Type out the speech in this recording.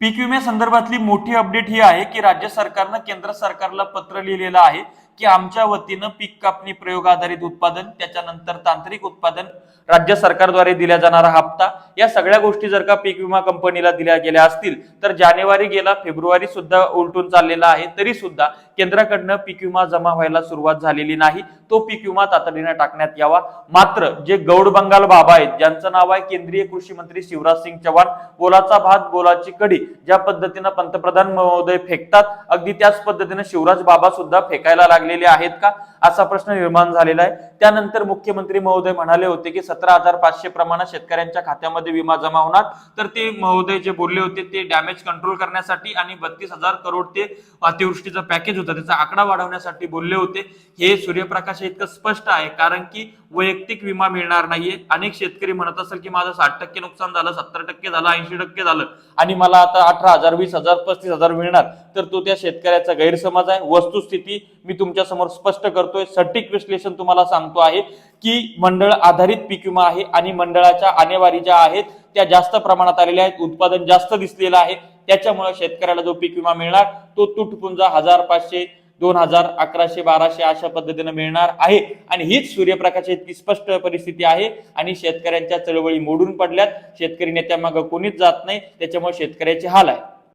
पीक विम्यासंदर्भातली मोठी अपडेट ही आहे की राज्य सरकारनं केंद्र सरकारला पत्र लिहिलेलं आहे की आमच्या वतीनं पीक कापणी प्रयोग आधारित उत्पादन, त्याच्यानंतर तांत्रिक उत्पादन, राज्य सरकारद्वारे दिला जाणारा हप्ता, या सगळ्या गोष्टी जर का पीक विमा कंपनीला दिल्या गेल्या असतील तर जानेवारी गेला, फेब्रुवारी सुद्धा उलटून चाललेला आहे, तरी सुद्धा केंद्राकडनं पीक विमा जमा व्हायला सुरुवात झालेली नाही। तो पीक विमा तातडीने टाकण्यात यावा। मात्र जे गौड बंगाल बाबा आहेत, ज्यांचं नाव आहे केंद्रीय कृषी मंत्री शिवराज सिंग चौहान, बोलाचा भात बोलाची कडी, ज्या पद्धतीने पंतप्रधान महोदय फेकतात अगदी त्याच पद्धतीने शिवराज बाबा सुद्धा फेकायला लागलेले आहेत का, असा प्रश्न निर्माण झालेला आहे। त्यानंतर मुख्यमंत्री महोदय म्हणाले होते की 17,500 प्रमाणे शेतकऱ्यांच्या खात्यामध्ये विमा जमा होणार, तर ते महोदय जे बोलले होते ते डॅमेज कंट्रोल करण्यासाठी आणि 32,000 करोड ते अतिवृष्टीचं पॅकेज होतं त्याचा आकडा वाढवण्यासाठी बोलले होते। हे सूर्यप्रकाश इतकं स्पष्ट आहे, कारण की वैयक्तिक विमा मिळणार नाहीये। अनेक शेतकरी म्हणत असेल की माझं 60% नुकसान झालं, 70% झालं, 80% झालं आणि मला आता 18,000, 20,000, 35,000 मिळणार, तर तो त्या शेतकऱ्याचा गैरसमज आहे। वस्तुस्थिती मी तुमच्या समोर स्पष्ट करतोय, सटीक विश्लेषण तुम्हाला सांगतो आहे की मंडळ आधारित पीक विमा आहे आणि मंडळाच्या आणेवारी ज्या आहेत त्या जास्त प्रमाणात आलेल्या आहेत, उत्पादन जास्त दिसलेलं आहे, त्याच्यामुळे शेतकऱ्याला जो पीक विमा मिळणार तो तुटपुंजा 1,500, 2,000, 1,100, 1,200 अशा पद्धतीने मिळणार आहे। आणि हीच सूर्यप्रकाशाची इतकी स्पष्ट परिस्थिती आहे आणि शेतकऱ्यांच्या चळवळी मोडून पडल्यात, शेतकरी नेत्यामागे कोणीच जात नाही, त्याच्यामुळे शेतकऱ्याचे हाल आहे।